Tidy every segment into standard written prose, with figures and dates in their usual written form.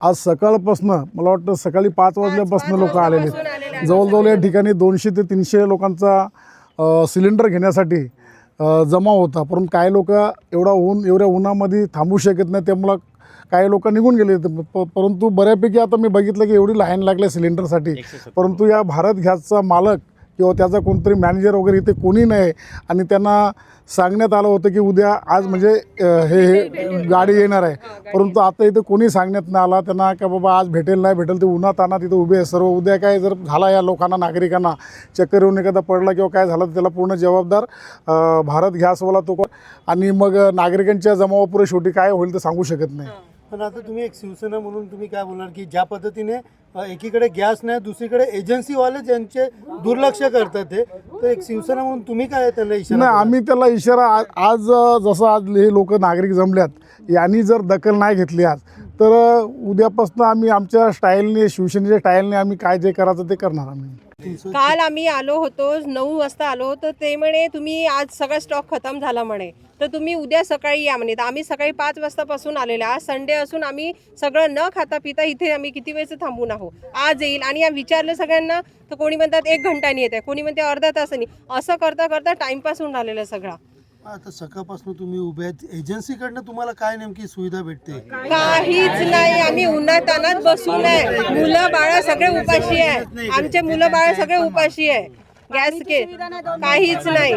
आज सकाळपासनं मला वाटतं सकाळी 5 वाजल्यापासून लोक आलेले आहेत. जवळजवळ या ठिकाणी 200 ते 300 लोकांचा सिलेंडर घेण्यासाठी जमा होता. परंतु काही लोक एवढ्या उन्हामध्ये थांबू शकत नाही, त्यामुळं काही लोक निघून गेले. परंतु बऱ्यापैकी आता मी बघितलं की एवढी लाईन लागली सिलेंडरसाठी. परंतु या भारत गॅसचा मालक किंवा त्याचा कोणतरी मॅनेजर वगैरे इथे कोणी नाही आणि त्यांना सांगण्यात आलं होतं की उद्या आज म्हणजे हे गाडी येणार आहे. परंतु आता इथं कोणी सांगण्यात नाही आला त्यांना का बाबा आज भेटेल नाही भेटेल. ते उन्हात आणा तिथं उभे आहे सर्व. उद्या काय जर झाला या लोकांना नागरिकांना चक्कर येऊन एखादा पडला किंवा काय झालं तर त्याला पूर्ण जबाबदार भारत गॅसवाला तो. आणि मग नागरिकांच्या जमावापुढे शेवटी काय होईल तर सांगू शकत नाही. पण आता तुम्ही एक शिवसेना म्हणून तुम्ही काय बोलणार की ज्या पद्धतीने एकीकडे गॅस नाही दुसरीकडे एजन्सीवाले ज्यांचे दुर्लक्ष करतात ते, तर एक शिवसेना म्हणून तुम्ही काय त्यांना इशारा नाही, आम्ही त्याला इशारा आज जसं आज हे लोक नागरिक जमल्यात यांनी जर दखल नाही घेतली आज तर उद्यापासून आम्ही आमच्या स्टाईलने शिवसेनेच्या स्टाईलने आम्ही काय जे करायचं ते करणार आम्ही. काल आम्ही आलो होतो 9 वाजता आलो तर ते म्हणे तुम्ही आज सगळा स्टॉक खतम झाला म्हणे तर तुम्ही उद्या सकाळी या म्हणे. तर आम्ही सकाळी 5 वाजतापासून आलेले. आज संडे असून आम्ही सगळं न खाता पिता इथे आम्ही किती वेळचं थांबून आहो. आज येईल आणि विचारलं सगळ्यांना तर कोणी म्हणतात 1 घंटानी येत आहे, कोणी म्हणते अर्धा तासानी. असं करता करता टाइमपास होऊन राहिलेलं सगळा. आता सकाळपासून तुम्ही उभे आहेत, एजन्सीकडनं तुम्हाला काय नेमकी सुविधा भेटते? काहीच नाही. आम्ही उन्हात आणत बसून आहे. मुलं बाळ सगळे उपाशी आहे. आमचे मुलं बाळ सगळे उपाशी आहे. गॅस काहीच नाही.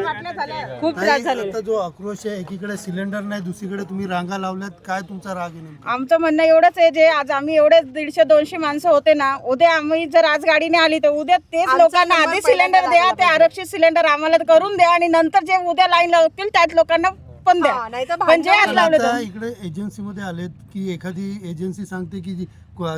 खूप त्रास झाले. आता जो आक्रोश आहे एकीकडे सिलेंडर नाही दुसरीकडे तुम्ही रांगा लावल्यात, काय तुमचा राग आहे? आमचं म्हणणं एवढंच आहे जे आज आम्ही एवढे 150-200 माणसं होते ना, उद्या आम्ही जर आज गाडीने आली तर उद्या तेच लोकांना आधी सिलेंडर द्या, ते आरक्षित सिलेंडर आम्हाला करून द्या आणि नंतर जे उद्या लाईन लावतील त्याच लोकांना पण द्या. म्हणजे आज लावलं आता इकडे एजन्सी मध्ये आलेत की एखादी एजन्सी सांगते की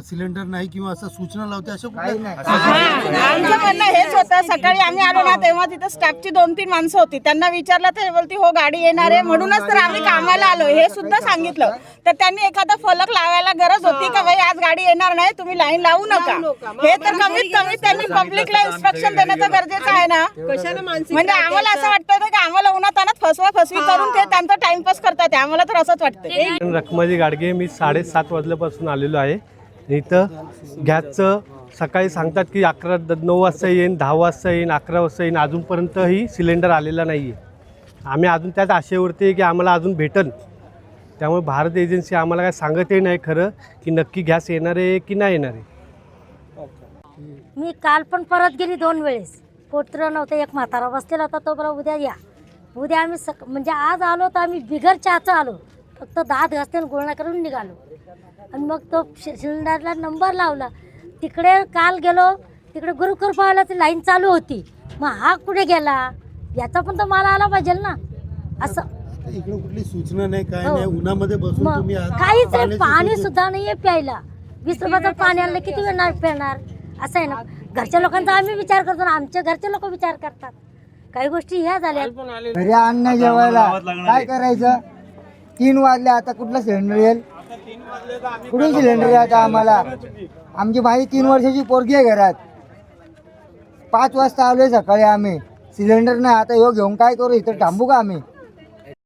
सिलेंडर नाही किंवा असं सूचना लावते, असं आमचं म्हणणं हेच होतं. सकाळी आम्ही आलो ना तेव्हा तिथं स्टाफची 2-3 माणसं होती. त्यांना विचारलं तर बोलती हो गाडी येणार आहे म्हणूनच तर आम्ही कामाला आलो हे सुद्धा सांगितलं. तर त्यांनी एखादा फलक लावायला गरज होती का भाई आज गाडी येणार नाही तुम्ही लाईन लावू नका. हे तर कमीत कमी त्यांनी पब्लिकला इन्स्ट्रक्शन देण्याचं गरजेचं आहे ना. म्हणजे आम्हाला असं वाटतं की आम्हाला उन्हात आणत फसवी करून ते त्यांचा टाइमपास करतात. आम्हाला तर असंच वाटतं. रखमाजी गाडगे, मी 7:30 वाजल्यापासून आलेलो आहे इथं. गॅसचं सकाळी सांगतात की 9 वाजता येईन, 10 वाजता येईन, 11 वाजता येईन. अजूनपर्यंतही सिलेंडर आलेला नाही आहे. आम्ही अजून त्याच आशेवरती आहे की आम्हाला अजून भेटन. त्यामुळे भारत एजन्सी आम्हाला काय सांगतही नाही खरं की नक्की गॅस येणार आहे की नाही येणार आहे. मी काल पण परत गेली 2 वेळेस. पोत्र नव्हतं, एक म्हातारा बसलेला होता तो बरं उद्या या. उद्या आम्ही म्हणजे आज आलो तर आम्ही बिगर चहाचं आलो. फक्त दात घासते गुळणा करून निघालो आणि मग तो सिलेंडरला नंबर लावला. तिकडे काल गेलो तिकडे गुरुकृपाला ती लाईन चालू होती. मग हा कुठे गेला याचा पण तर मला आला पाहिजे ना. असं इकडे कुठली सूचना नाही काय नाही, उन्हामध्ये बसून तुम्ही काहीच नाही. पाणी सुद्धा नाहीये प्यायला. 20 रुपयाचं पाणी आणलं किती वेळ पिणार असं आहे ना. घरच्या लोकांचा आम्ही विचार करतो ना, आमच्या घरचे लोक विचार करतात. काही गोष्टी ह्या झाल्या. घरी अन्न जेवायला काय करायचं? 3 वाजले आता कुठला सिलेंडर येईल? कुठून सिलेंडर यायचा आम्हाला? आमची माझी 3 वर्षाची पोरगी आहे घरात. 5 वाजता आलोय सकाळी आम्ही. सिलेंडर नाही. आता ह्यो घेऊन काय करू? इथं थांबू का आम्ही?